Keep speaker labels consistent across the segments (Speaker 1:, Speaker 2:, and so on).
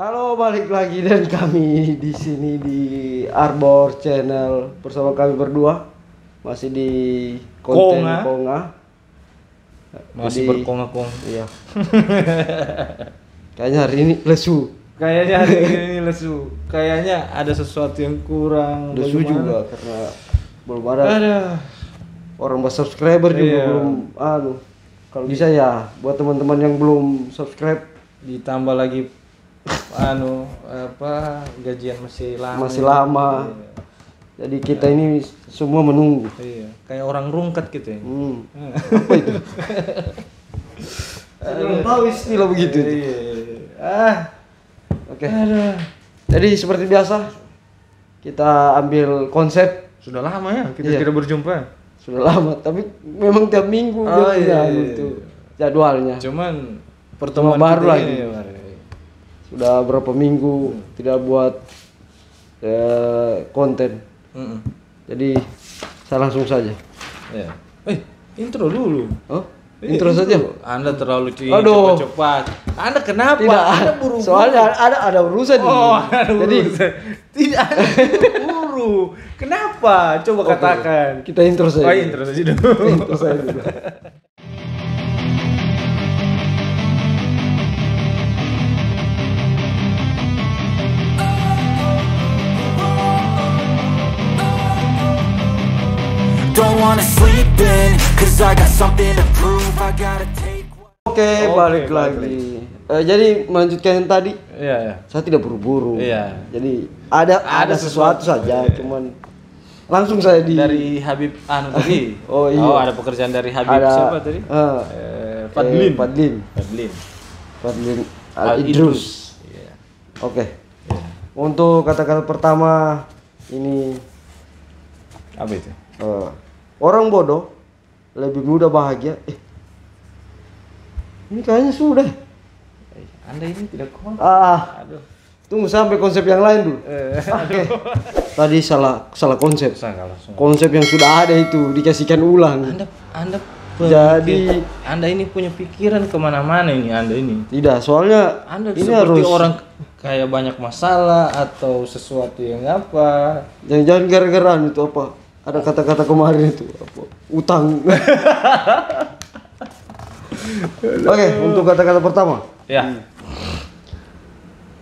Speaker 1: Halo, balik lagi dan kami di sini di Arbor Channel bersama kami berdua masih di konten Konga.
Speaker 2: Masih
Speaker 1: Jadi,
Speaker 2: berkonga-konga.
Speaker 1: Iya. Kayaknya hari ini lesu.
Speaker 2: Kayaknya hari ini lesu. Kayaknya ada sesuatu yang kurang.
Speaker 1: Lesu
Speaker 2: Bagaimana?
Speaker 1: juga karena belum ada orang subscriber juga
Speaker 2: Iya.
Speaker 1: belum kalau bisa ya buat teman-teman yang belum subscribe
Speaker 2: Ditambah lagi gajian masih lama.
Speaker 1: Iya. Jadi kita ini semua menunggu.
Speaker 2: Iya, kayak orang rungkat gitu ya.
Speaker 1: Apa itu? Saya belum tahu istilah begitu.
Speaker 2: Iya.
Speaker 1: Oke. Jadi seperti biasa kita ambil konsep.
Speaker 2: Sudah lama ya kita
Speaker 1: Iya.
Speaker 2: tidak berjumpa.
Speaker 1: Sudah lama, tapi memang tiap minggu itu jadwalnya.
Speaker 2: Cuman pertemuan
Speaker 1: baru
Speaker 2: kita
Speaker 1: lagi.
Speaker 2: ini,
Speaker 1: Sudah berapa minggu tidak buat konten. Jadi saya langsung saja.
Speaker 2: Ya. Intro dulu.
Speaker 1: Oh, intro saja.
Speaker 2: Anda terlalu
Speaker 1: Aduh.
Speaker 2: cepat. Anda kenapa?
Speaker 1: Tidak,
Speaker 2: Anda buru-buru.
Speaker 1: soalnya ada urusan nih.
Speaker 2: Ada
Speaker 1: Jadi
Speaker 2: urusan. Tidak ada buru. Kenapa? Coba
Speaker 1: Oke,
Speaker 2: katakan.
Speaker 1: kita intro saja.
Speaker 2: Intro saja dulu.
Speaker 1: Intro saja dulu.
Speaker 3: Don't wanna sleep in, cause I got something to prove. I gotta take
Speaker 1: Oke, balik lagi. Jadi melanjutkan yang tadi,
Speaker 2: Iya.
Speaker 1: saya tidak buru-buru.
Speaker 2: Iya.
Speaker 1: Jadi ada sesuatu saja, cuman langsung saya
Speaker 2: Dari Habib tadi.
Speaker 1: Oh, iya.
Speaker 2: Oh, ada pekerjaan dari Habib siapa tadi? Fadlin.
Speaker 1: Fadlin Al Idrus.
Speaker 2: Iya.
Speaker 1: Oke. Untuk kata-kata pertama ini
Speaker 2: Apa itu?
Speaker 1: orang bodoh lebih mudah bahagia. Ini kayaknya sudah.
Speaker 2: Anda ini tidak kuat.
Speaker 1: Aduh. Tunggu sampai konsep yang lain dulu. Oke. Tadi salah konsep.
Speaker 2: Langsung.
Speaker 1: Konsep yang sudah ada itu dikasihkan ulang.
Speaker 2: Anda
Speaker 1: Jadi
Speaker 2: Anda ini punya pikiran kemana-mana ini Anda ini.
Speaker 1: tidak, soalnya
Speaker 2: Anda
Speaker 1: ini
Speaker 2: seperti
Speaker 1: harus
Speaker 2: orang kayak banyak masalah atau sesuatu yang apa?
Speaker 1: jangan gara-gara itu apa? Ada kata-kata kemarin itu apa? Utang. Oke, untuk kata-kata pertama.
Speaker 2: Ya.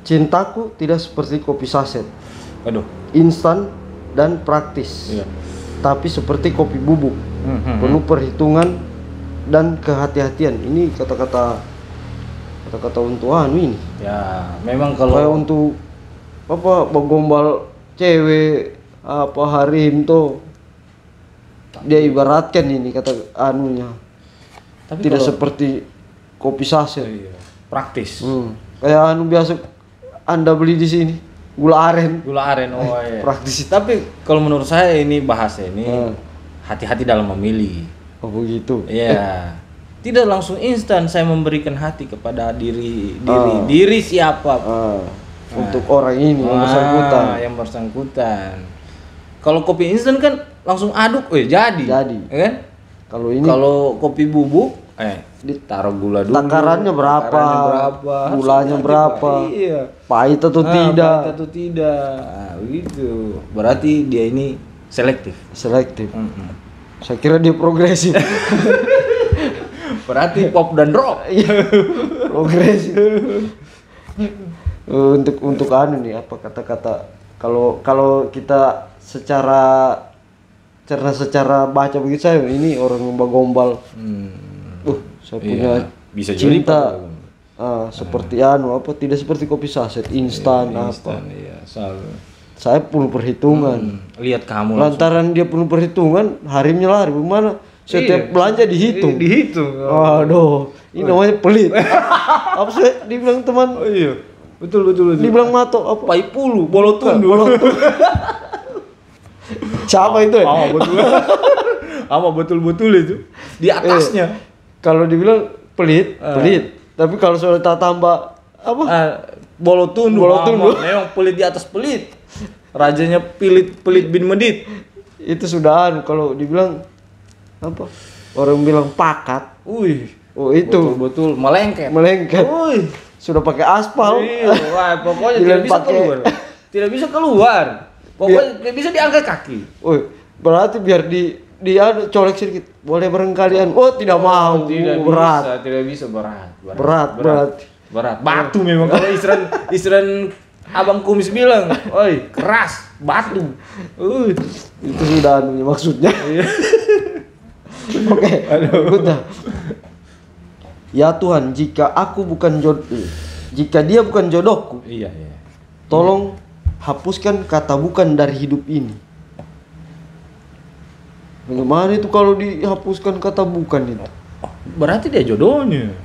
Speaker 1: Cintaku tidak seperti kopi saset,
Speaker 2: Aduh.
Speaker 1: instan dan praktis.
Speaker 2: Iya.
Speaker 1: Tapi seperti kopi bubuk, penuh perhitungan dan kehati-hatian. Ini kata-kata untuk ini.
Speaker 2: Ya, memang
Speaker 1: Kayak
Speaker 2: kalau
Speaker 1: untuk apa bergombal cewek apa harim tuh dia ibaratkan ini kata anunya.
Speaker 2: tapi
Speaker 1: Tidak
Speaker 2: kalau-
Speaker 1: seperti kopi saset.
Speaker 2: Iya, praktis.
Speaker 1: Kayak anu biasa Anda beli di sini gula aren.
Speaker 2: Gula aren iya.
Speaker 1: Praktis.
Speaker 2: Tapi kalau menurut saya ini bahasa ini hati-hati dalam memilih.
Speaker 1: Oh begitu.
Speaker 2: Iya. Tidak langsung instan saya memberikan hati kepada diri siapa.
Speaker 1: Untuk orang ini yang bersangkutan.
Speaker 2: Yang bersangkutan. Kalau kopi instan kan langsung aduk, jadi.
Speaker 1: Jadi.
Speaker 2: Ya kan?
Speaker 1: Kalau ini
Speaker 2: Kalau kopi bubuk, ditaruh gula dulu.
Speaker 1: takarannya berapa? Gulanya
Speaker 2: Harus
Speaker 1: berapa?
Speaker 2: Iya.
Speaker 1: Pahit atau tidak?
Speaker 2: Pahit atau tidak. Begitu. Berarti dia ini selektif.
Speaker 1: Selektif. Saya kira dia progresif.
Speaker 2: Berarti pop dan rock.
Speaker 1: Progresif. Untuk anu nih apa kata-kata kalau kita secara baca begitu saya ini orang gombal. Saya punya
Speaker 2: bisa jadi
Speaker 1: cinta seperti anu apa tidak seperti kopi saset instan apa.
Speaker 2: Iya, selalu.
Speaker 1: Saya penuh perhitungan.
Speaker 2: Lihat kamu
Speaker 1: Lantaran dia penuh perhitungan, harimnya lari bagaimana? Setiap belanja dihitung. Aduh, ini namanya pelit. Apa sih dibilang teman?
Speaker 2: Oh iya. Betul.
Speaker 1: Dibilang mato apa?
Speaker 2: Paipulu, bolotundu.
Speaker 1: Siapa itu?
Speaker 2: Betul itu. Di atasnya.
Speaker 1: Kalau dibilang pelit. Tapi kalau soal tambah apa?
Speaker 2: Bolotundu.
Speaker 1: Bolotundu.
Speaker 2: Memang pelit di atas pelit. Rajanya pelit bin Medit.
Speaker 1: Itu sudah kalau dibilang apa? Orang bilang pakat.
Speaker 2: Wih.
Speaker 1: Oh itu
Speaker 2: Betul melengket.
Speaker 1: melengket.
Speaker 2: Wih.
Speaker 1: sudah pakai aspal.
Speaker 2: Iya, wah, pokoknya
Speaker 1: Bilang
Speaker 2: tidak bisa
Speaker 1: pakai-
Speaker 2: keluar. Tidak bisa keluar. Pokoknya tidak bisa diangkat kaki.
Speaker 1: Woi, berarti biar di colek sedikit. Boleh barangkalian. Oh, tidak mau.
Speaker 2: Tidak
Speaker 1: berat.
Speaker 2: bisa, tidak bisa berat.
Speaker 1: Berat.
Speaker 2: Batu memang kalau Isran Abang Kumis bilang, "Oi, keras, batu."
Speaker 1: Itu sudah maksudnya. Oke, berikutnya. Ya Tuhan, jika dia bukan jodohku,
Speaker 2: Iya.
Speaker 1: tolong hapuskan kata bukan dari hidup ini. Bagaimana itu kalau dihapuskan kata bukan itu?
Speaker 2: Berarti dia jodohnya.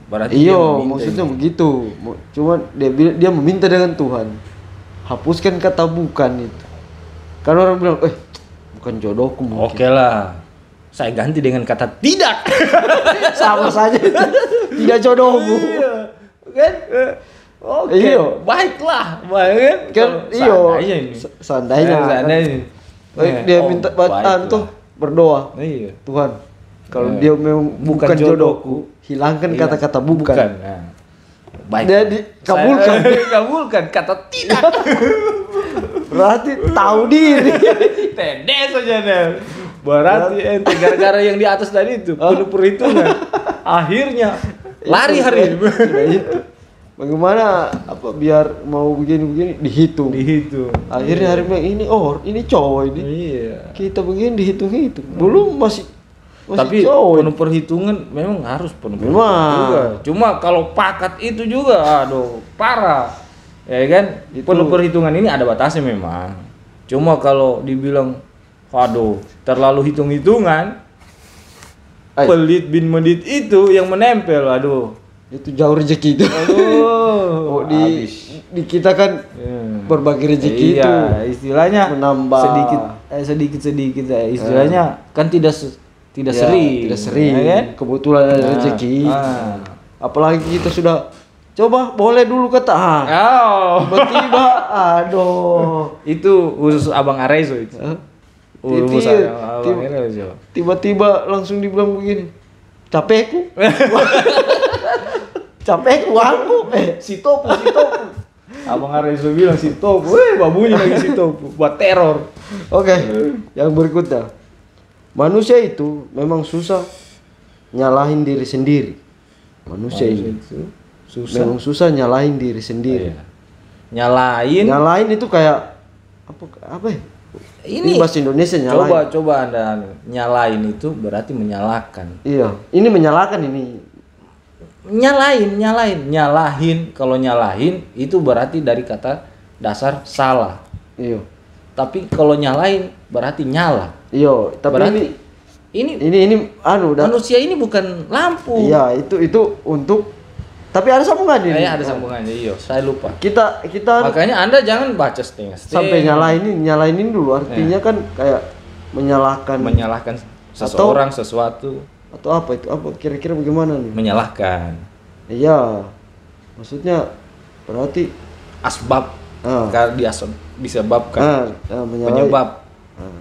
Speaker 2: Berarti dia
Speaker 1: Iya,
Speaker 2: meminta
Speaker 1: maksudnya
Speaker 2: ini.
Speaker 1: begitu. Cuma dia meminta dengan Tuhan. Hapuskan kata bukan itu. Karena orang bilang, bukan jodohku mungkin.
Speaker 2: Oke lah. Saya ganti dengan kata tidak.
Speaker 1: Sama saja itu. Tidak jodohmu.
Speaker 2: Iya. Kan? Oke.
Speaker 1: Iya.
Speaker 2: Baiklah. Baik
Speaker 1: Kan iya.
Speaker 2: Seandainya ini.
Speaker 1: Seandainya.
Speaker 2: Seandainya.
Speaker 1: Dia minta bacaan tuh berdoa.
Speaker 2: Iya.
Speaker 1: Tuhan, kalau dia memang bukan jodohku, hilangkan kata-kata bukan.
Speaker 2: Nah. Baik.
Speaker 1: Dia dikabulkan.
Speaker 2: Saya kabulkan kata tidak.
Speaker 1: Berarti tahu diri.
Speaker 2: Tedes saja Nel. Berarti ente gara-gara yang di atas tadi itu penuh perhitungan. Akhirnya lari hari ini.
Speaker 1: Sudah itu. Bagaimana biar mau begini dihitung. Akhirnya hari ini cowok ini.
Speaker 2: Iya.
Speaker 1: Kita begini dihitung. Belum masih
Speaker 2: Tapi
Speaker 1: cowok.
Speaker 2: penuh perhitungan memang harus penuh
Speaker 1: Memang.
Speaker 2: perhitungan juga. Cuma kalau pakat itu juga aduh parah. Ya kan?
Speaker 1: Itu.
Speaker 2: Penuh perhitungan ini ada batasnya memang. Cuma kalau dibilang aduh terlalu hitung-hitungan, pelit bin medit itu yang menempel, aduh.
Speaker 1: Itu jauh rezeki itu.
Speaker 2: Aduh.
Speaker 1: Di kita kan berbagi rezeki itu.
Speaker 2: Iya, istilahnya
Speaker 1: menambah
Speaker 2: sedikit istilahnya kan tidak sering.
Speaker 1: Tidak sering.
Speaker 2: Ya kan?
Speaker 1: Kebetulan ada rezeki. Apalagi kita sudah coba boleh dulu kata. Tiba-tiba aduh.
Speaker 2: Itu khusus Abang Arezo itu.
Speaker 1: Tiba-tiba langsung dibilang begini. Capekku. Capekku aku.
Speaker 2: Si Topu. Abang Arezo bilang si Topu. Babunya lagi si Topu buat teror.
Speaker 1: Oke. Yang berikutnya. Manusia itu memang susah nyalahin diri sendiri. Manusia ini memang susah nyalahin diri sendiri. Nyalahin itu kayak apa ya? Ini bahasa Indonesia nyalahin.
Speaker 2: Coba Anda nyalain itu berarti menyalahkan.
Speaker 1: Iya, ini menyalahkan ini.
Speaker 2: Nyalahin. Kalau nyalahin itu berarti dari kata dasar salah.
Speaker 1: Iya.
Speaker 2: Tapi kalau nyalain berarti nyala.
Speaker 1: Iya, tapi
Speaker 2: berarti ini manusia ini bukan lampu.
Speaker 1: Iya, itu untuk tapi ada sambungannya.
Speaker 2: Ada sambungannya. Iya, saya lupa.
Speaker 1: Kita
Speaker 2: makanya Anda jangan baca setengah-setengah.
Speaker 1: Sampai nyalainin dulu artinya kan kayak menyalahkan
Speaker 2: seseorang sesuatu
Speaker 1: atau apa itu? Apa kira-kira bagaimana nih?
Speaker 2: Menyalahkan.
Speaker 1: Iya. Maksudnya berarti
Speaker 2: asbab disebabkan.
Speaker 1: Penyebab.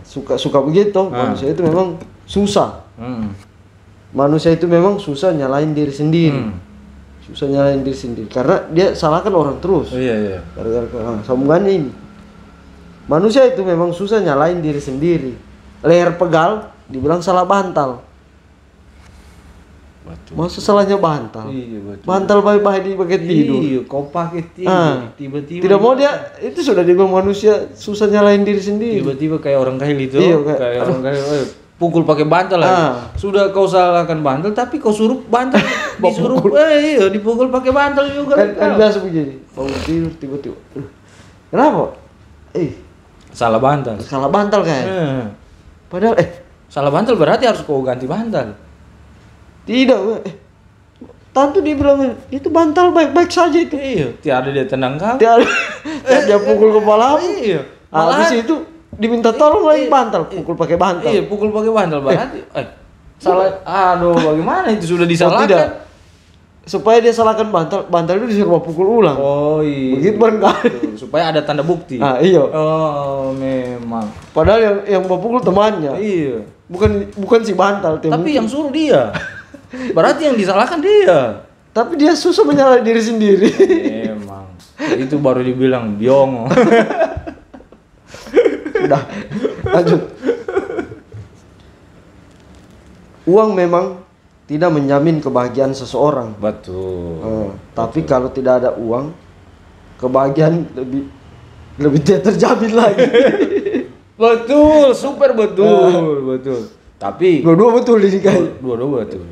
Speaker 1: Suka begitu. Manusia itu memang susah. Manusia itu memang susah nyalain diri sendiri. Susah nyalain diri sendiri karena dia salahkan orang terus.
Speaker 2: Iya.
Speaker 1: Gara-gara sambungannya ini. Manusia itu memang susah nyalain diri sendiri. Leher pegal dibilang salah bantal. Masa salahnya bantal?
Speaker 2: Iya, betul.
Speaker 1: Bantal baik-baik di pakai tidur.
Speaker 2: Iya, kau pakai tidur. Tiba-tiba
Speaker 1: tidak mau dia itu sudah dibilang manusia susah nyalain diri sendiri.
Speaker 2: Tiba-tiba kayak orang kahil itu.
Speaker 1: Iya,
Speaker 2: kayak orang kahil. Pukul pakai bantal lagi. Sudah kau salahkan bantal tapi kau suruh bantal disuruh dipukul pakai bantal juga.
Speaker 1: Kan biasa begini. Bangun tidur tiba-tiba. Kenapa?
Speaker 2: Salah bantal.
Speaker 1: Salah bantal kayak. Padahal
Speaker 2: salah bantal berarti harus kau ganti bantal.
Speaker 1: Tidak, Tantu dibilang itu bantal baik-baik saja itu.
Speaker 2: Iya, tiada dia tenang kau.
Speaker 1: Tiada dia pukul kepala.
Speaker 2: Iya.
Speaker 1: Habis itu diminta tolong lagi bantal, pukul pakai bantal.
Speaker 2: Iya, pukul pakai bantal berarti. Salah. Aduh, bagaimana itu sudah disalahkan?
Speaker 1: Tidak. Supaya dia salahkan bantal itu disuruh pukul ulang.
Speaker 2: Oh iya.
Speaker 1: Begitu barangkali.
Speaker 2: Supaya ada tanda bukti.
Speaker 1: Iya.
Speaker 2: Oh, memang.
Speaker 1: Padahal yang pukul temannya.
Speaker 2: Iya.
Speaker 1: Bukan si bantal.
Speaker 2: Tapi yang suruh dia. Berarti yang disalahkan dia.
Speaker 1: Tapi dia susah menyalahi diri sendiri.
Speaker 2: Emang itu baru dibilang biongo.
Speaker 1: Udah, lanjut. Uang memang tidak menjamin kebahagiaan seseorang.
Speaker 2: Betul.
Speaker 1: Tapi kalau tidak ada uang, kebahagiaan lebih tidak terjamin lagi.
Speaker 2: Betul, super betul, betul. Tapi
Speaker 1: Dua-dua betul ini kan.
Speaker 2: dua-dua betul.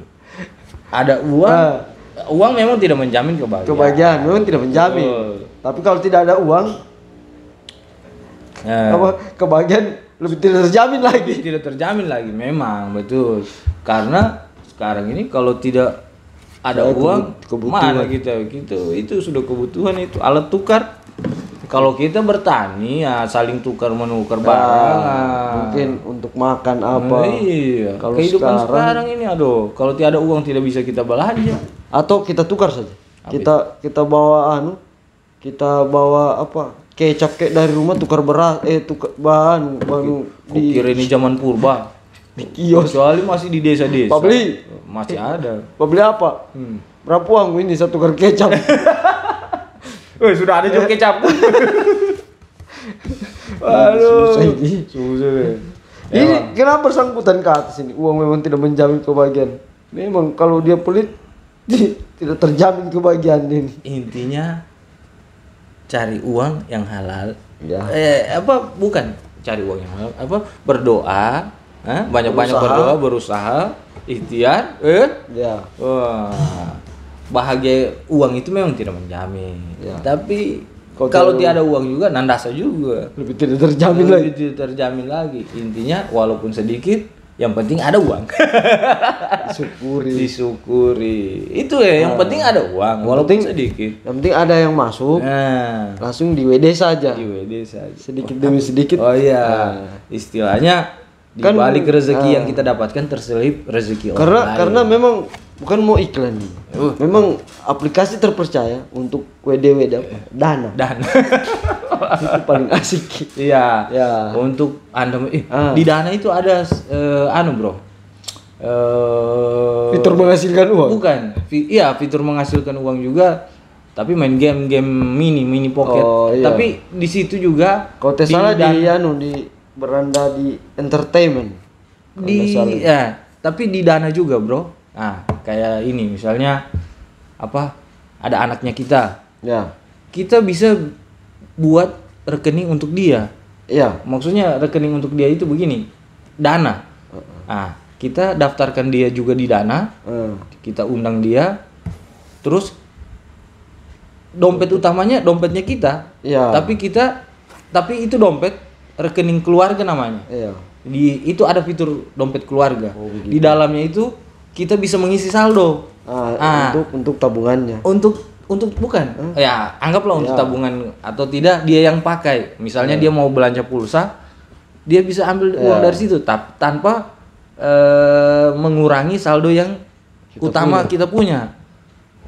Speaker 2: Ada uang, uang memang tidak menjamin kebahagiaan.
Speaker 1: Kebahagiaan memang tidak menjamin.
Speaker 2: Betul.
Speaker 1: Tapi kalau tidak ada uang, kebahagiaan lebih tidak terjamin lagi.
Speaker 2: Tidak terjamin lagi, memang betul. Karena sekarang ini kalau tidak ada uang,
Speaker 1: kebutuhan.
Speaker 2: mana kita gitu, itu sudah kebutuhan, itu alat tukar. Kalau kita bertani ya saling tukar menukar barang.
Speaker 1: Mungkin untuk makan apa.
Speaker 2: Iya.
Speaker 1: Kalau
Speaker 2: Kehidupan sekarang ini aduh, kalau tiada uang tidak bisa kita belanja.
Speaker 1: Atau kita tukar saja.
Speaker 2: Apa
Speaker 1: Kita bawa apa? Kecap kayak dari rumah tukar beras, tukar bahan
Speaker 2: Kira ini zaman purba.
Speaker 1: kios.
Speaker 2: Kecuali masih di desa-desa.
Speaker 1: Pak beli.
Speaker 2: Masih ada.
Speaker 1: Mau beli apa? Berapa uang ini satu tukar kecap?
Speaker 2: Sudah ada juga kecap.
Speaker 1: Aduh. Susah ini.
Speaker 2: Susah.
Speaker 1: Ini kenapa bersangkutan ke atas ini? Uang memang tidak menjamin kebahagiaan. Memang kalau dia pelit tidak terjamin kebahagiaan ini.
Speaker 2: Intinya cari uang yang halal.
Speaker 1: Ya.
Speaker 2: Bukan cari uang yang halal, berdoa, banyak-banyak berdoa, berusaha, ikhtiar,
Speaker 1: Ya.
Speaker 2: wah, bahagia uang itu memang tidak menjamin.
Speaker 1: Ya.
Speaker 2: Tapi
Speaker 1: Kalau
Speaker 2: kalau tiada uang juga nandasa juga.
Speaker 1: Lebih tidak terjamin lagi.
Speaker 2: Lebih tidak terjamin lagi. Intinya walaupun sedikit, yang penting ada uang. Disyukuri. Itu ya, yang penting ada uang, walaupun sedikit.
Speaker 1: Yang penting ada yang masuk, langsung di WD saja.
Speaker 2: Di WD saja.
Speaker 1: Sedikit demi sedikit.
Speaker 2: Oh iya. Istilahnya di
Speaker 1: Kan,
Speaker 2: balik rezeki yang kita dapatkan terselip rezeki orang lain.
Speaker 1: Karena memang bukan mau iklan. Memang aplikasi terpercaya untuk WD Dana. Itu paling asik.
Speaker 2: Iya.
Speaker 1: Ya.
Speaker 2: Untuk Anda di Dana itu ada bro.
Speaker 1: Fitur menghasilkan uang.
Speaker 2: Bukan. Iya, fitur menghasilkan uang juga. Tapi main game mini pocket.
Speaker 1: Oh, iya.
Speaker 2: Tapi di situ juga
Speaker 1: Kalau tes salah di beranda di entertainment.
Speaker 2: tapi di Dana juga, bro. Nah, kayak ini misalnya ada anaknya kita.
Speaker 1: Ya.
Speaker 2: Kita bisa buat rekening untuk dia.
Speaker 1: Iya.
Speaker 2: Maksudnya rekening untuk dia itu begini. Dana. Kita daftarkan dia juga di Dana. Kita undang dia. Terus dompet utamanya dompetnya kita.
Speaker 1: Iya.
Speaker 2: Tapi itu dompet rekening keluarga namanya.
Speaker 1: Iya.
Speaker 2: Itu ada fitur dompet keluarga.
Speaker 1: Begitu.
Speaker 2: Di dalamnya itu kita bisa mengisi saldo.
Speaker 1: Untuk tabungannya.
Speaker 2: Untuk bukan. Ya, anggaplah untuk tabungan atau tidak dia yang pakai. Misalnya dia mau belanja pulsa, dia bisa ambil uang dari situ tanpa mengurangi saldo yang kita punya.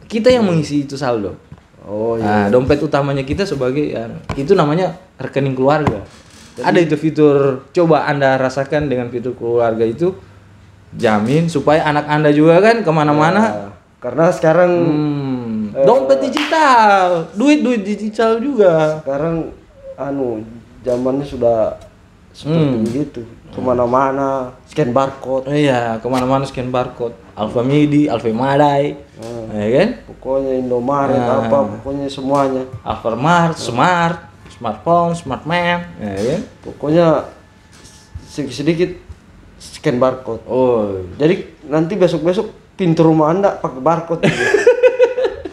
Speaker 2: Kita yang mengisi itu saldo.
Speaker 1: Oh iya.
Speaker 2: Dompet utamanya kita sebagai itu namanya rekening keluarga. Ada itu fitur, coba Anda rasakan dengan fitur keluarga itu, jamin supaya anak Anda juga kan kemana-mana.
Speaker 1: Karena sekarang
Speaker 2: dompet digital, duit digital juga.
Speaker 1: Sekarang zamannya sudah seperti begitu. Kemana-mana scan barcode.
Speaker 2: Iya, kemana-mana scan barcode. Alfamidi, Alfamadai, ya kan?
Speaker 1: Pokoknya Indomaret pokoknya semuanya.
Speaker 2: Alfamart, smartphone, smartman, ya kan?
Speaker 1: Pokoknya sedikit scan barcode.
Speaker 2: Oh,
Speaker 1: Jadi nanti besok pintu rumah Anda pakai barcode.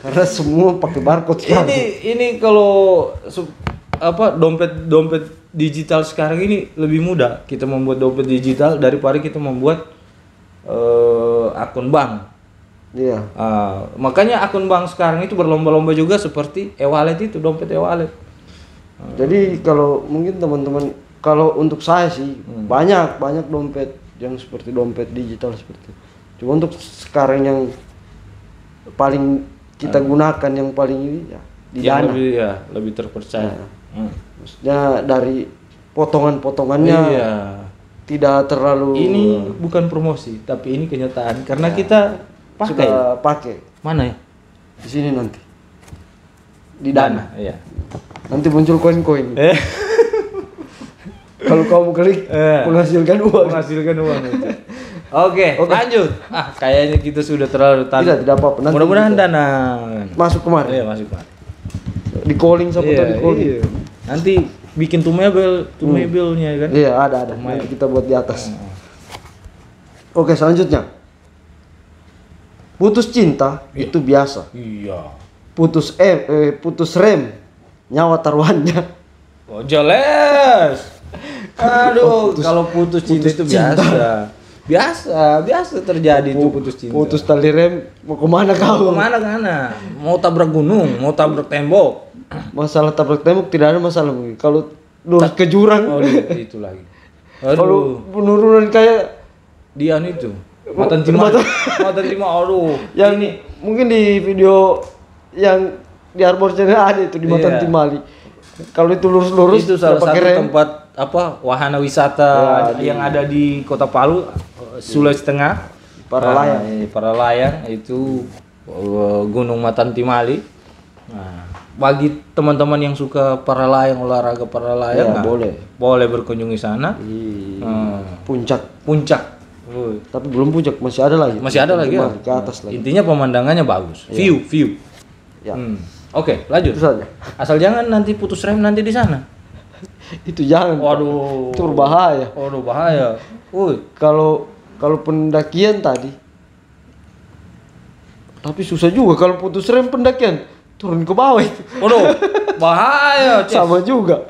Speaker 1: Karena semua pakai barcode sekarang.
Speaker 2: Ini kalau dompet digital sekarang ini lebih mudah kita membuat dompet digital daripada kita membuat akun bank.
Speaker 1: Iya.
Speaker 2: Makanya akun bank sekarang itu berlomba-lomba juga seperti e-wallet itu, dompet e-wallet.
Speaker 1: Jadi kalau mungkin teman-teman, kalau untuk saya sih banyak dompet yang seperti dompet digital seperti itu. Cuma untuk sekarang yang paling kita gunakan yang paling ini ya di
Speaker 2: yang
Speaker 1: Dana.
Speaker 2: lebih terpercaya.
Speaker 1: Maksudnya dari potongan-potongannya tidak terlalu.
Speaker 2: Ini bukan promosi, tapi ini kenyataan karena kita pakai.
Speaker 1: Sudah pakai.
Speaker 2: Mana ya?
Speaker 1: Di sini nanti. Di Dana.
Speaker 2: Iya.
Speaker 1: Nanti muncul koin-koin. Kalau kamu klik menghasilkan uang.
Speaker 2: Menghasilkan uang itu. Oke, lanjut. Kayaknya kita sudah terlalu
Speaker 1: Tidak apa-apa. Nanti
Speaker 2: mudah-mudahan
Speaker 1: kita
Speaker 2: Dana
Speaker 1: masuk kemarin.
Speaker 2: Iya, masuk kemarin.
Speaker 1: Di calling siapa tahu di calling.
Speaker 2: Iya. Nanti bikin tumebel-nya kan?
Speaker 1: Iya, ada. Nanti kita buat di atas. Oke, selanjutnya. Putus cinta itu biasa.
Speaker 2: Iya.
Speaker 1: Putus rem, nyawa taruhannya.
Speaker 2: Oh, jelas. Aduh, kalau putus cinta itu biasa. Biasa terjadi itu putus cinta.
Speaker 1: Putus tali rem, mau kemana kau?
Speaker 2: Kemana? Mau tabrak gunung, mau tabrak tembok.
Speaker 1: Masalah tabrak tembok tidak ada masalah mungkin. Kalau lurus ke jurang,
Speaker 2: Oh, itu lagi.
Speaker 1: kalau penurunan kayak
Speaker 2: Dian itu. Matan Timali. Aduh.
Speaker 1: yang ini mungkin di video yang di Arbor Channel ada itu di Matan Timali. Kalau itu lurus-lurus
Speaker 2: Itu salah satu
Speaker 1: rem.
Speaker 2: tempat wahana wisata yang ada di Kota Palu, Sulawesi Tengah. Para layang itu Gunung Matan Timali. Nah, bagi teman-teman yang suka para layang, olahraga para layang, boleh berkunjung di sana. Puncak.
Speaker 1: Tapi belum puncak, masih ada lagi.
Speaker 2: Ya?
Speaker 1: Ke atas lagi.
Speaker 2: Intinya pemandangannya bagus. View.
Speaker 1: Ya.
Speaker 2: Oke, lanjut.
Speaker 1: Itu saja.
Speaker 2: Asal jangan nanti putus rem nanti di sana.
Speaker 1: Itu jangan.
Speaker 2: Waduh.
Speaker 1: Itu berbahaya.
Speaker 2: Waduh, bahaya.
Speaker 1: Kalau pendakian tadi, tapi susah juga kalau putus rem pendakian turun ke bawah itu.
Speaker 2: Waduh, bahaya.
Speaker 1: Sama juga.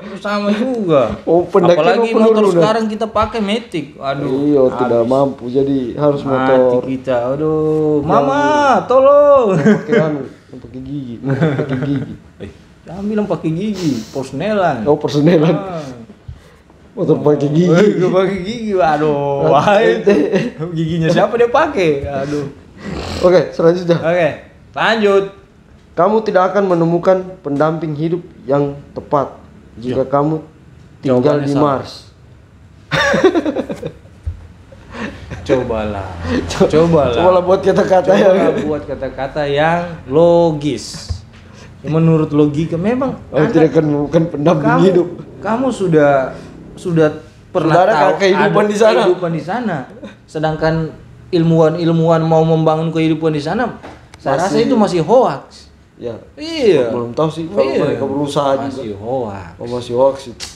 Speaker 1: Oh, pendakian
Speaker 2: apalagi motor sekarang kita pakai Matic.
Speaker 1: Iya, tidak mampu jadi harus motor.
Speaker 2: Mati kita. Aduh, Mama, tolong.
Speaker 1: Pakai gigi.
Speaker 2: Jangan bilang pakai gigi, persnelan.
Speaker 1: Oh, persnelan. Motor pakai gigi.
Speaker 2: Pakai gigi. Aduh, bahaya. Giginya siapa dia pakai? Aduh.
Speaker 1: Oke, selanjutnya.
Speaker 2: Oke, lanjut.
Speaker 1: Kamu tidak akan menemukan pendamping hidup yang tepat jika kamu tinggal di Mars.
Speaker 2: Cobalah
Speaker 1: buat
Speaker 2: kata-kata yang logis. Menurut logika memang
Speaker 1: tidak akan menemukan pendamping hidup.
Speaker 2: Kamu sudah pernah tahu
Speaker 1: kehidupan
Speaker 2: di sana. Sedangkan ilmuwan mau membangun kehidupan di sana, saya rasa itu masih hoax.
Speaker 1: Ya.
Speaker 2: Iya.
Speaker 1: Belum tahu sih kalau mereka berusaha
Speaker 2: masih
Speaker 1: juga.
Speaker 2: Hoax.
Speaker 1: Masih hoax itu.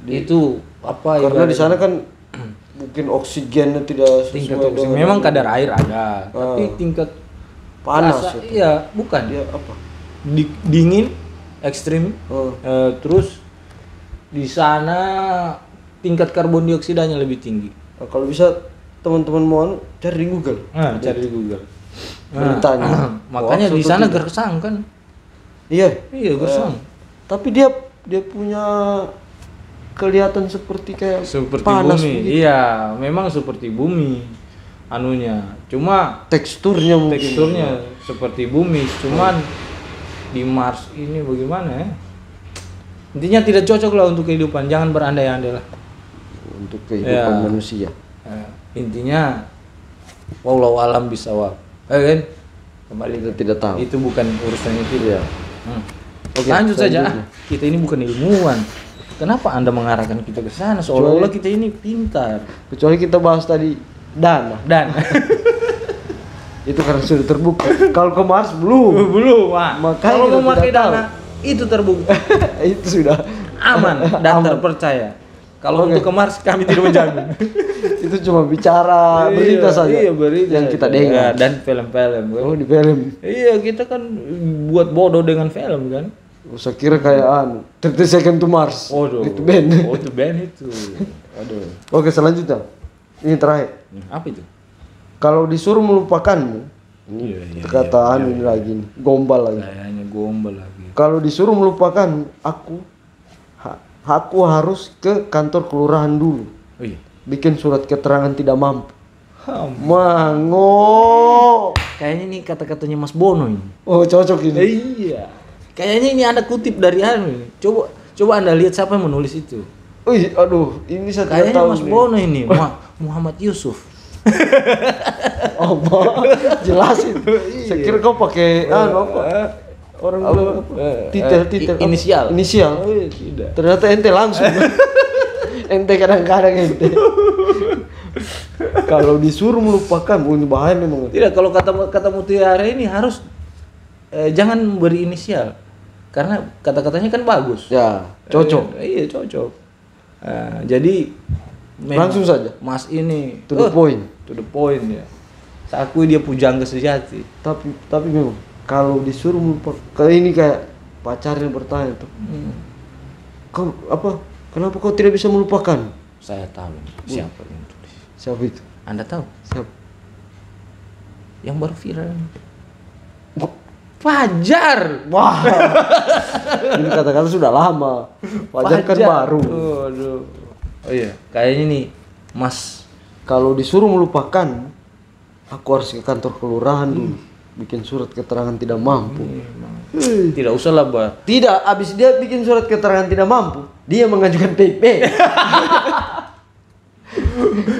Speaker 2: Itu apa?
Speaker 1: Karena di sana kan mungkin oksigennya tidak sesuai dengan
Speaker 2: memang kadar air ada, tapi tingkat
Speaker 1: panas.
Speaker 2: Iya, bukan.
Speaker 1: Dia apa?
Speaker 2: Dingin, ekstrim. Terus di sana tingkat karbon dioksidanya lebih tinggi.
Speaker 1: Nah, kalau bisa teman-teman mau cari di Google.
Speaker 2: Cari di Google.
Speaker 1: Beritanya.
Speaker 2: Makanya di sana gersang kan?
Speaker 1: Iya,
Speaker 2: gersang.
Speaker 1: Tapi dia punya kelihatan seperti panas
Speaker 2: bumi.
Speaker 1: begitu.
Speaker 2: Iya, memang seperti bumi anunya. Cuma teksturnya seperti bumi, cuman di Mars ini bagaimana ya? Intinya tidak cocok lah untuk kehidupan, jangan berandai-andai lah.
Speaker 1: Untuk kehidupan manusia.
Speaker 2: Intinya wallahu alam bisawab. Kan? Kembali
Speaker 1: kita tidak tahu.
Speaker 2: Itu bukan urusannya kita.
Speaker 1: Ya.
Speaker 2: Oke, lanjut saja. Kita ini bukan ilmuwan. Kenapa Anda mengarahkan kita ke sana? Seolah-olah kita ini pintar.
Speaker 1: Kecuali kita bahas tadi dana. Itu karena sudah terbukti. Kalau ke Mars belum.
Speaker 2: Makanya kalau mau pakai dana itu terbukti.
Speaker 1: Itu sudah
Speaker 2: aman dan terpercaya. Kalau untuk ke Mars kami tidak menjamin.
Speaker 1: Itu cuma bicara berita saja.
Speaker 2: Iya, berita
Speaker 1: yang kita dengar.
Speaker 2: Dan film-film.
Speaker 1: Oh, di film.
Speaker 2: Iya, kita kan buat bodoh dengan film kan.
Speaker 1: Saya kira kayak 30 Seconds to Mars. Itu band.
Speaker 2: Itu band itu. Aduh.
Speaker 1: Oke, selanjutnya. Ini terakhir.
Speaker 2: Apa itu?
Speaker 1: Kalau disuruh melupakanmu, ini perkataan ini lagi nih, gombal lagi.
Speaker 2: Kayaknya gombal lagi.
Speaker 1: Kalau disuruh melupakan aku harus ke kantor kelurahan dulu. Bikin surat keterangan tidak mampu. Mango.
Speaker 2: Kayaknya ini kata-katanya Mas Bono ini.
Speaker 1: Oh, cocok ini.
Speaker 2: Iya. Kayaknya ini Anda kutip dari anu. Coba Anda lihat siapa yang menulis itu.
Speaker 1: Aduh, ini saya tidak tahu.
Speaker 2: Kayaknya Mas Bono ini, Muhammad Yusuf.
Speaker 1: Apa? Jelasin. Saya kira kau pakai apa? Orang bilang apa? Titel
Speaker 2: inisial.
Speaker 1: Inisial.
Speaker 2: Oh, iya, tidak.
Speaker 1: Ternyata ente langsung. Ente kadang-kadang ente. Kalau disuruh melupakan, ini bahaya memang.
Speaker 2: Tidak, kalau kata Mutiara ini harus jangan beri inisial. Karena kata-katanya kan bagus.
Speaker 1: Ya, cocok.
Speaker 2: Iya, cocok. Jadi
Speaker 1: Langsung saja.
Speaker 2: Mas ini
Speaker 1: To the point.
Speaker 2: To the point ya. Saya akui dia pujangga sejati.
Speaker 1: Tapi memang kalau disuruh melupakan, kayak ini kayak pacarnya bertanya tuh. Kau apa? Kenapa kau tidak bisa melupakan?
Speaker 2: Saya tahu siapa yang tulis.
Speaker 1: Siapa itu?
Speaker 2: Anda tahu?
Speaker 1: Siapa?
Speaker 2: Yang baru viral. Fajar.
Speaker 1: Wah. Ini kata-kata sudah lama. Fajar kan baru.
Speaker 2: Aduh. Oh iya, kayaknya nih Mas,
Speaker 1: kalau disuruh melupakan, aku harus ke kantor kelurahan dulu, bikin surat keterangan tidak mampu.
Speaker 2: Tidak usah lah, Mbak.
Speaker 1: Tidak, abis dia bikin surat keterangan tidak mampu, dia mengajukan PP.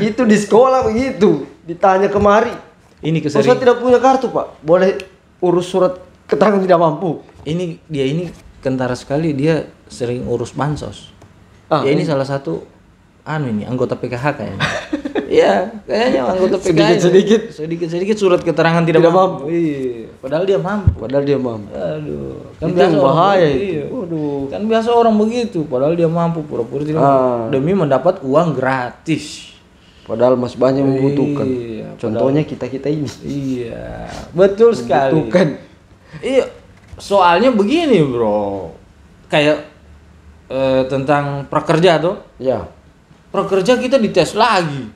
Speaker 1: Itu di sekolah begitu, ditanya kemari.
Speaker 2: Ini
Speaker 1: Saya tidak punya kartu, Pak. Boleh urus surat keterangan tidak mampu.
Speaker 2: Dia ini kentara sekali, dia sering urus bansos. Dia ini salah satu anggota PKH kayaknya. Iya, kayaknya anggota PKH. Sedikit surat keterangan tidak mampu. Iya, padahal dia mampu. Aduh, kan
Speaker 1: itu
Speaker 2: biasa
Speaker 1: bahaya
Speaker 2: orang,
Speaker 1: itu.
Speaker 2: iya. Kan biasa orang begitu, padahal dia mampu pura-pura tidak mampu demi mendapat uang gratis.
Speaker 1: Padahal masih banyak membutuhkan.
Speaker 2: Iya,
Speaker 1: Contohnya kita ini.
Speaker 2: Iya, betul sekali.
Speaker 1: Membutuhkan.
Speaker 2: Iya, soalnya begini, Bro. Kayak tentang prakerja tuh.
Speaker 1: Ya.
Speaker 2: Prakerja kita dites lagi.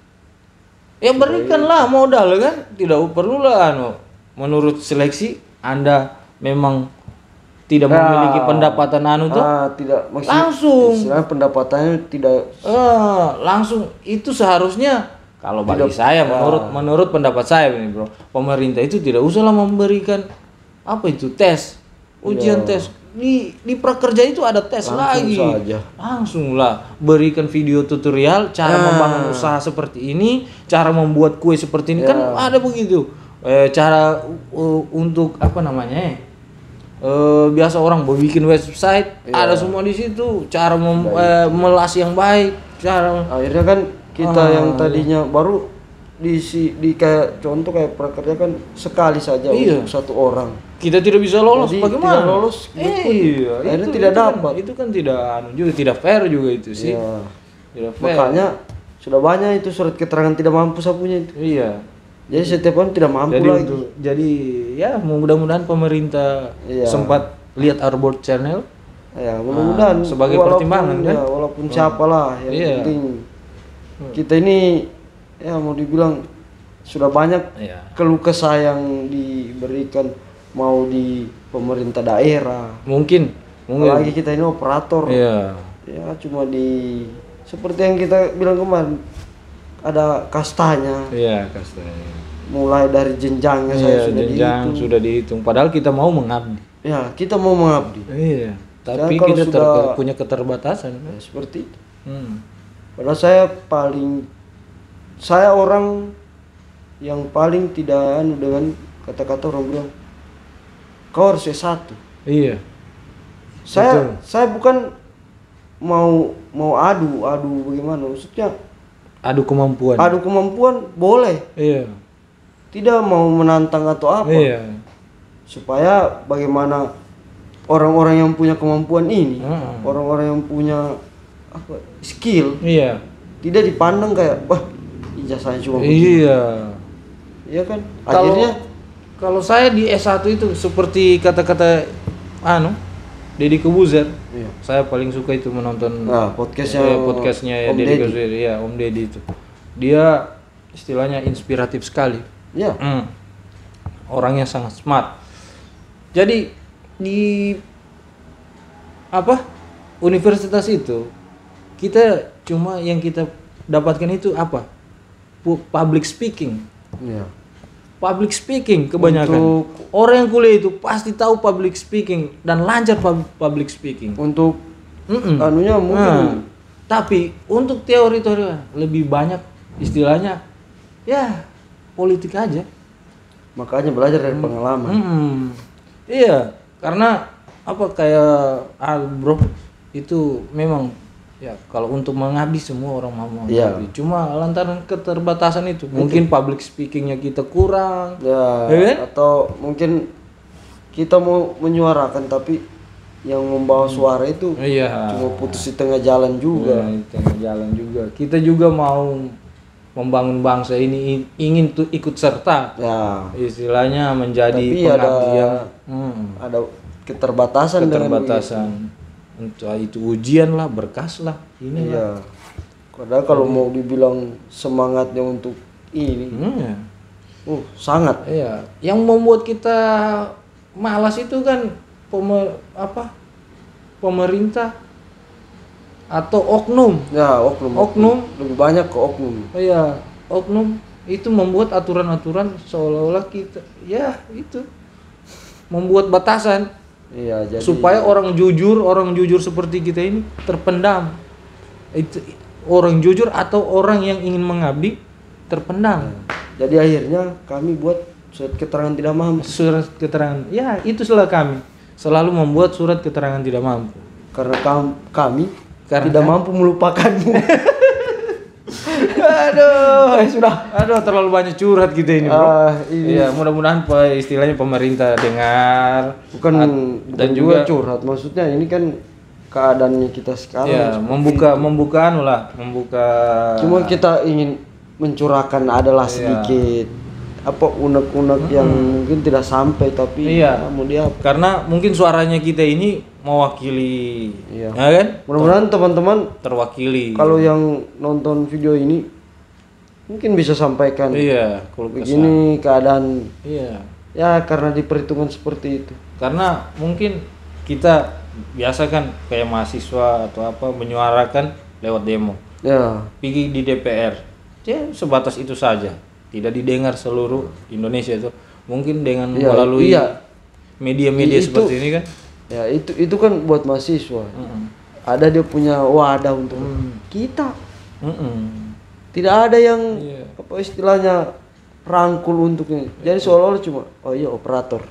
Speaker 2: Ya berikanlah modal kan, tidak perlulah menurut seleksi Anda memang tidak memiliki pendapatan tuh.
Speaker 1: Tidak
Speaker 2: langsung.
Speaker 1: Istilahnya pendapatannya tidak
Speaker 2: langsung itu seharusnya kalau bagi saya menurut pendapat saya ini, Bro. Pemerintah itu tidak usahlah memberikan apa itu tes, ujian tes. Di prakerja itu ada tes lagi. Langsung lah berikan video tutorial cara membangun usaha seperti ini, cara membuat kue seperti ini kan ada begitu. Cara untuk apa namanya? Biasa orang mau bikin website ada semua di situ. Cara melas yang baik, cara
Speaker 1: akhirnya kan kita yang tadinya baru di kayak contoh kayak prakerja kan sekali saja untuk satu orang.
Speaker 2: Kita tidak bisa lolos.
Speaker 1: Jadi,
Speaker 2: bagaimana?
Speaker 1: Tidak lolos.
Speaker 2: Iya,
Speaker 1: akhirnya tidak dapat.
Speaker 2: Itu kan tidak juga tidak fair juga itu sih.
Speaker 1: Iya.
Speaker 2: Tidak fair.
Speaker 1: Makanya sudah banyak itu surat keterangan tidak mampu sapunya itu.
Speaker 2: Iya.
Speaker 1: Jadi setiap orang tidak mampu lagi.
Speaker 2: Jadi ya mudah-mudahan pemerintah sempat lihat Arbor Channel.
Speaker 1: Ya, mudah-mudahan
Speaker 2: sebagai pertimbangan kan.
Speaker 1: Ya, walaupun siapa lah yang penting kita ini ya mau dibilang sudah banyak keluh kesah yang diberikan mau di pemerintah daerah. Mungkin. Apalagi kita ini operator. Iya. Ya cuma seperti yang kita bilang kemarin ada kastanya.
Speaker 2: Iya, kastanya.
Speaker 1: Mulai dari jenjangnya
Speaker 2: sudah dihitung. Padahal kita mau mengabdi.
Speaker 1: Ya, kita mau mengabdi.
Speaker 2: Iya. Tapi kita punya keterbatasan.
Speaker 1: Ya, seperti itu. Padahal saya orang yang paling tidak dengan kata-kata orang bilang kau harus S1. Iya. Saya bukan mau adu bagaimana maksudnya?
Speaker 2: Adu
Speaker 1: kemampuan boleh. Iya. Tidak mau menantang atau apa. Iya. Supaya bagaimana orang-orang yang punya kemampuan ini, orang-orang yang punya skill, tidak dipandang kayak wah ijazahnya cuma begini. Iya kan? Akhirnya
Speaker 2: kalau saya di S1 itu seperti kata-kata Deddy Corbuzier. Iya. Saya paling suka itu menonton podcastnya Deddy Corbuzier, Om Deddy itu. Dia istilahnya inspiratif sekali. Iya. Orangnya sangat smart. Jadi di universitas itu kita cuma yang kita dapatkan itu public speaking. Iya. Public speaking kebanyakan. Orang yang kuliah itu pasti tahu public speaking dan lancar public speaking.
Speaker 1: Untuk anunya mungkin.
Speaker 2: Tapi untuk teori lebih banyak istilahnya ya politik aja.
Speaker 1: Makanya belajar dari pengalaman.
Speaker 2: Iya, karena apa kayak bro itu memang ya kalau untuk mengabdi semua orang mau mengabdi. Cuma lantaran keterbatasan itu, mungkin public speakingnya kita kurang.
Speaker 1: Ya, atau mungkin kita mau menyuarakan tapi yang membawa suara itu cuma putus di tengah jalan juga.
Speaker 2: Di tengah jalan juga. Kita juga mau membangun bangsa ini ingin tuh ikut serta.
Speaker 1: Ya.
Speaker 2: Istilahnya menjadi
Speaker 1: tapi
Speaker 2: pengabdi yang
Speaker 1: ada keterbatasan.
Speaker 2: Entah itu ujian lah, berkas lah, ini
Speaker 1: lah. Padahal kalau mau dibilang semangatnya untuk ini, sangat.
Speaker 2: Iya. Yang membuat kita malas itu kan pemerintah atau oknum.
Speaker 1: Ya, oknum. Lebih banyak ke oknum.
Speaker 2: Iya, oknum itu membuat aturan-aturan seolah-olah kita itu membuat batasan.
Speaker 1: Iya, jadi
Speaker 2: supaya orang jujur seperti kita ini terpendam. Itu orang jujur atau orang yang ingin mengabdi terpendam.
Speaker 1: Jadi akhirnya kami buat surat keterangan tidak mampu.
Speaker 2: Surat keterangan. Ya, itu kami selalu membuat surat keterangan tidak mampu.
Speaker 1: Karena kami tidak mampu melupakanmu.
Speaker 2: Aduh, terlalu banyak curhat kita ini, bro. Iya, mudah-mudahan istilahnya pemerintah dengar.
Speaker 1: Bukan juga curhat, maksudnya ini kan keadaannya kita sekarang.
Speaker 2: Iya, membuka.
Speaker 1: Cuma kita ingin mencurahkan adalah sedikit unek-unek yang mungkin tidak sampai, tapi mau dia.
Speaker 2: Karena mungkin suaranya kita ini mewakili, ya kan?
Speaker 1: Mudah-mudahan teman-teman
Speaker 2: terwakili.
Speaker 1: Kalau yang nonton video ini mungkin bisa sampaikan.
Speaker 2: Kalau
Speaker 1: begini keadaan. Ya, karena diperhitungkan seperti itu.
Speaker 2: Karena mungkin kita biasa kan kayak mahasiswa atau apa menyuarakan lewat demo. Pergi di DPR. Sebatas itu saja. Tidak didengar seluruh Indonesia itu. Mungkin dengan melalui media-media seperti ini kan.
Speaker 1: Ya, itu kan buat mahasiswa. Ada dia punya wadah untuk kita. Tidak ada yang istilahnya rangkul untuknya. Jadi seolah-olah cuma operator.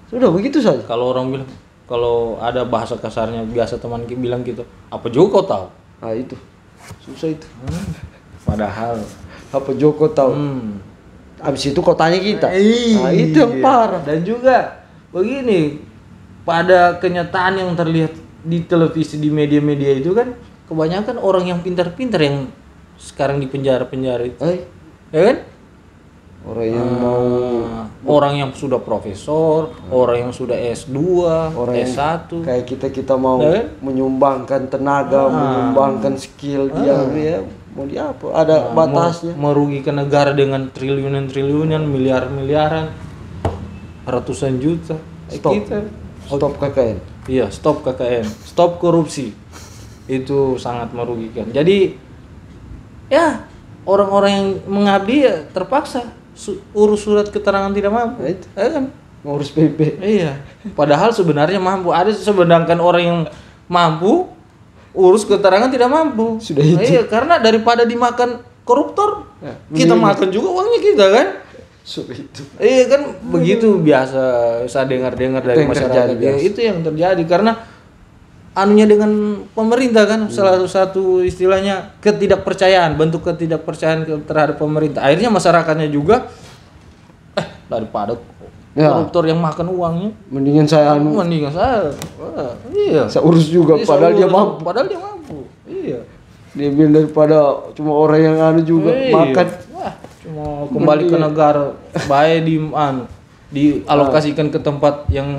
Speaker 1: Sudah begitu saja.
Speaker 2: Kalau orang bilang, kalau ada bahasa kasarnya biasa teman bilang gitu, apa juga kau tahu?
Speaker 1: Nah, itu susah itu.
Speaker 2: Padahal
Speaker 1: apa Joko tahu? Abis itu kau tanya kita. Nah, itu yang parah.
Speaker 2: Dan juga begini, pada kenyataan yang terlihat di televisi, di media-media itu kan kebanyakan orang yang pintar-pintar yang sekarang di penjara-penjara itu. Ya kan? Orang yang sudah profesor, orang yang sudah S2, orang S1.
Speaker 1: Kayak kita mau menyumbangkan tenaga, menyumbangkan skill dia mau dia apa? Ada batasnya.
Speaker 2: Merugikan negara dengan triliunan, miliaran, ratusan juta.
Speaker 1: Stop KKN.
Speaker 2: Iya, stop KKN, stop korupsi. Itu sangat merugikan. Jadi ya orang-orang yang mengabdi terpaksa urus surat keterangan tidak mampu. Kan
Speaker 1: ngurus PP.
Speaker 2: Iya. Padahal sebenarnya mampu. Ada sedangkan orang yang mampu urus keterangan tidak mampu.
Speaker 1: Sudah itu.
Speaker 2: Iya, karena daripada dimakan koruptor, kita makan juga uangnya kita kan.
Speaker 1: Itu.
Speaker 2: Iya kan begitu biasa saya dengar-dengar dari masyarakat. Itu yang terjadi karena anunya dengan pemerintah kan salah satu istilahnya ketidakpercayaan, bentuk ketidakpercayaan terhadap pemerintah. Akhirnya masyarakatnya juga daripada koruptor yang makan uangnya,
Speaker 1: mendingan saya saya urus juga padahal dia mampu.
Speaker 2: Iya.
Speaker 1: Dia bilang daripada cuma orang yang juga makan.
Speaker 2: Cuma kembali ke negara, baik dialokasikan ke tempat yang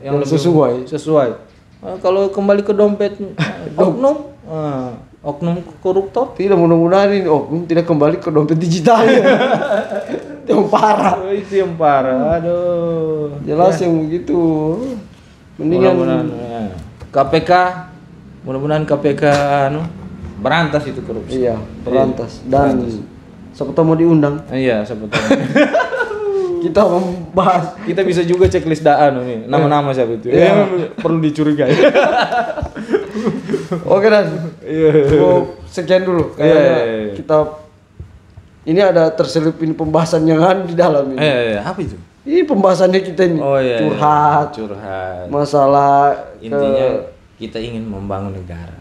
Speaker 1: yang sesuai.
Speaker 2: Nah, kalau kembali ke dompet oknum koruptor,
Speaker 1: tidak, mudah-mudahan ini oknum tidak kembali ke dompet digital. Yang parah.
Speaker 2: Itu yang parah. Aduh.
Speaker 1: Jelas yang begitu. Mendingan
Speaker 2: KPK, mudah-mudahan KPK berantas itu korupsi.
Speaker 1: Iya, berantas. Dan siapa tahu mau diundang.
Speaker 2: Iya, siapa tahu.
Speaker 1: Kita membahas.
Speaker 2: Kita bisa juga checklist daan nih. Nama-nama siapa itu. Perlu dicurigai.
Speaker 1: Oke Dan. Sekian dulu. Kita ini ada terselip ini pembahasan yang ada di dalam ini.
Speaker 2: Apa itu?
Speaker 1: Ini pembahasannya kita ini curhat, masalah
Speaker 2: intinya kita ingin membangun negara.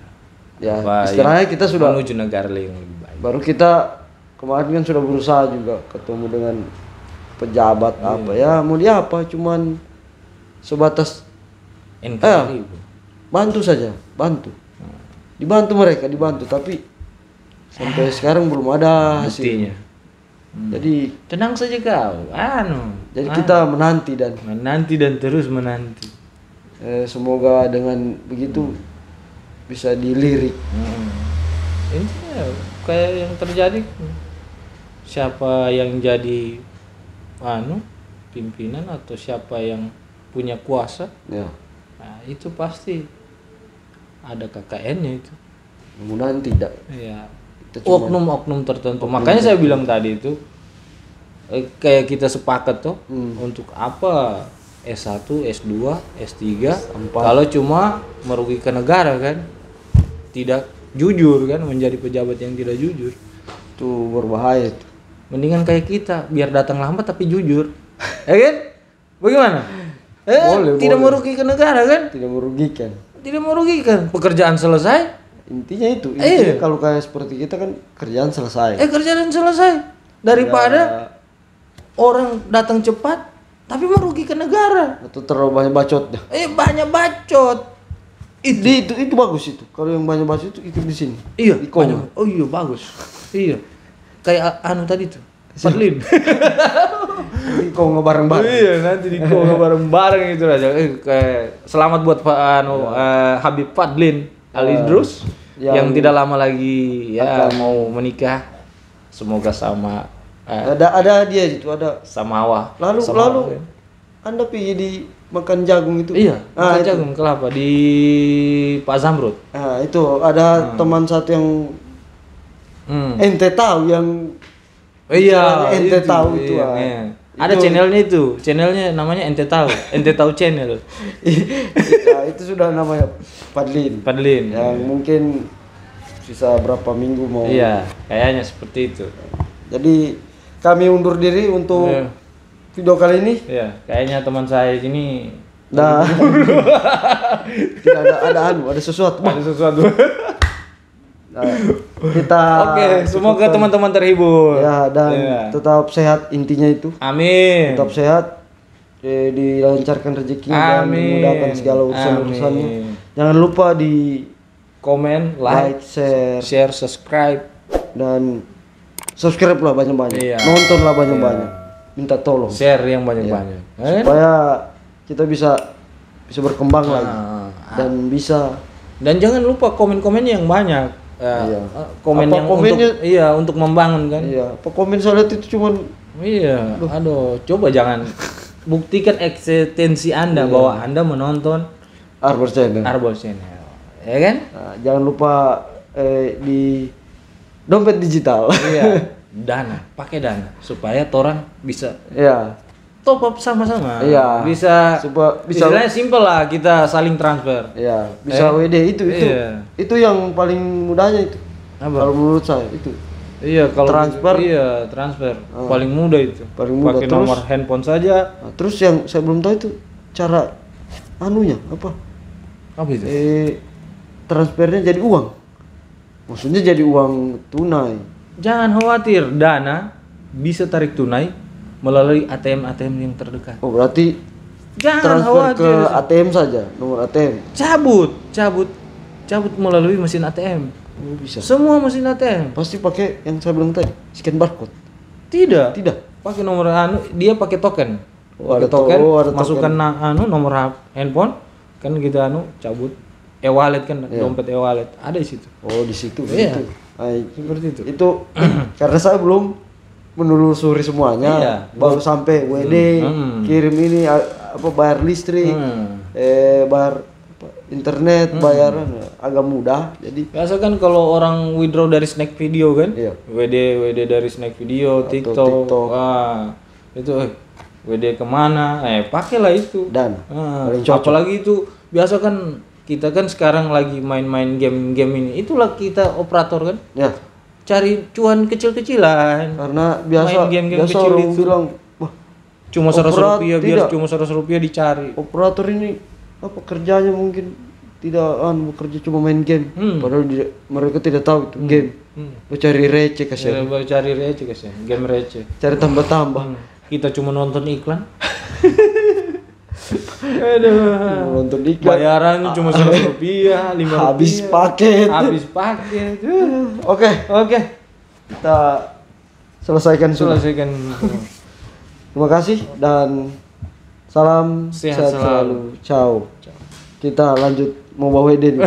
Speaker 1: Ya, istilahnya kita sudah
Speaker 2: menuju negara yang lebih baik.
Speaker 1: Baru kita kemarin kan sudah berusaha juga ketemu dengan pejabat apa ya, mau dia apa, cuman sebatas
Speaker 2: NKRI.
Speaker 1: Bantu saja, bantu. Dibantu mereka, tapi sampai sekarang belum ada hasilnya. Jadi
Speaker 2: tenang saja kau.
Speaker 1: Jadi kita menanti dan
Speaker 2: terus menanti.
Speaker 1: Semoga dengan begitu bisa dilirik.
Speaker 2: Intinya kayak yang terjadi, siapa yang jadi pimpinan atau siapa yang punya kuasa, nah, itu pasti ada KKN-nya itu.
Speaker 1: Mudah-mudahan tidak.
Speaker 2: Iya. Oknum-oknum tertentu. Makanya saya bilang tadi itu kayak kita sepakat tuh untuk apa S1, S2, S3 kalau cuma merugikan negara kan, tidak jujur kan, menjadi pejabat yang tidak jujur.
Speaker 1: Itu berbahaya itu.
Speaker 2: Mendingan kayak kita, biar datang lambat tapi jujur. Ya kan? Bagaimana? Tidak merugikan negara kan?
Speaker 1: Tidak merugikan.
Speaker 2: Pekerjaan selesai.
Speaker 1: Intinya kalau kayak seperti kita kan kerjaan selesai.
Speaker 2: Kerjaan selesai. Daripada orang datang cepat tapi merugikan negara.
Speaker 1: Atau terlalu banyak bacotnya.
Speaker 2: Banyak bacot.
Speaker 1: Itu bagus itu. Kalau yang banyak bacot itu ikut di sini.
Speaker 2: Iya, banyak. Oh iya bagus. Iya. Kayak tadi tuh. Fadlin.
Speaker 1: Nanti kau ngebareng-bareng.
Speaker 2: Iya, nanti di kau ngebareng-bareng itu aja. Selamat buat Habib Fadlin Alidrus yang tidak lama lagi mau menikah. Semoga sama
Speaker 1: ada dia itu, ada
Speaker 2: sama Awah.
Speaker 1: Lalu Anda pergi di makan jagung itu.
Speaker 2: Iya, makan jagung kelapa di Pak Zamrud.
Speaker 1: Nah, itu ada teman satu yang ente tahu yang ente tahu itu.
Speaker 2: Ada channelnya namanya Ente Tahu channel.
Speaker 1: Itu sudah namanya Fadlin. Yang mungkin sisa berapa minggu mau.
Speaker 2: Iya, kayaknya seperti itu.
Speaker 1: Jadi kami undur diri untuk video kali ini.
Speaker 2: Iya, kayaknya teman saya ini
Speaker 1: tidak ada sesuatu. Kita
Speaker 2: semoga teman-teman terhibur.
Speaker 1: Ya, dan tetap sehat, intinya itu.
Speaker 2: Amin.
Speaker 1: Tetap sehat, dilancarkan rezekinya dan dimudahkan segala urusan-urusannya. Jangan lupa di
Speaker 2: komen, like, share, subscribe,
Speaker 1: dan subscribe lah banyak-banyak. Nonton lah banyak-banyak. Minta tolong.
Speaker 2: Share yang banyak-banyak.
Speaker 1: Supaya kita bisa berkembang lagi dan bisa.
Speaker 2: Dan jangan lupa komen-komen yang banyak. Komen yang untuk membangun kan.
Speaker 1: Komen saya lihat itu cuman
Speaker 2: coba jangan buktikan eksistensi Anda bahwa Anda menonton
Speaker 1: Arbor Channel.
Speaker 2: Ya kan?
Speaker 1: Nah, jangan lupa di dompet digital.
Speaker 2: Pakai Dana supaya torang bisa top up sama-sama. Bisa istilahnya simpel lah, kita saling transfer.
Speaker 1: Bisa WD itu yang paling mudahnya itu. Kalau menurut saya itu.
Speaker 2: Kalau transfer paling mudah itu. Pakai nomor handphone saja.
Speaker 1: Nah, terus yang saya belum tahu itu cara apa itu? Transfernya jadi uang. Maksudnya jadi uang tunai.
Speaker 2: Jangan khawatir, Dana bisa tarik tunai melalui ATM yang terdekat.
Speaker 1: Oh, berarti
Speaker 2: jangan
Speaker 1: transfer
Speaker 2: khawatir.
Speaker 1: Ke ATM saja, nomor ATM.
Speaker 2: Cabut melalui mesin ATM.
Speaker 1: Oh, bisa.
Speaker 2: Semua mesin ATM.
Speaker 1: Pasti pakai yang saya bilang tadi, scan barcode.
Speaker 2: Tidak. Pakai nomor dia pakai token.
Speaker 1: Ada
Speaker 2: token,
Speaker 1: ada
Speaker 2: masukkan nomor handphone, kan kita cabut e-wallet kan, dompet e-wallet ada di situ.
Speaker 1: Oh, di situ.
Speaker 2: Iya. Seperti itu.
Speaker 1: Itu karena saya belum menelusuri semuanya, baru sampai WD, kirim ini bayar listrik, bayar internet, bayaran agak mudah. Jadi
Speaker 2: biasa kan kalau orang withdraw dari Snack Video kan, WD dari Snack Video, TikTok. Itu WD kemana? Pakailah itu.
Speaker 1: Dan
Speaker 2: apalagi itu biasa kan kita kan sekarang lagi main-main game ini. Itulah kita operator kan. cari cuan kecil-kecilan.
Speaker 1: Karena biasa
Speaker 2: Main game-game
Speaker 1: biasa
Speaker 2: kecil
Speaker 1: orang
Speaker 2: itu.
Speaker 1: bilang, wah,
Speaker 2: Cuma 100 rupiah, biar
Speaker 1: tidak.
Speaker 2: cuma 100 rupiah dicari.
Speaker 1: Operator ini apa kerjanya mungkin tidak bekerja cuma main game. Padahal mereka tidak tahu itu game. Mencari receh kasihan.
Speaker 2: Baru cari receh kasihan, game receh.
Speaker 1: Cari tambah-tambah.
Speaker 2: Kita cuma nonton iklan. Aduh.
Speaker 1: Nonton iklan.
Speaker 2: Bayarannya cuma 100 rupiah, 5
Speaker 1: Habis
Speaker 2: rupiah.
Speaker 1: paket.
Speaker 2: Habis paket.
Speaker 1: Oke,
Speaker 2: Oke,
Speaker 1: kita selesaikan sudah.
Speaker 2: selesaikan.
Speaker 1: Terima kasih dan salam
Speaker 2: Sehat
Speaker 1: sehat selalu. Ciao. Kita lanjut mau bawa Eden.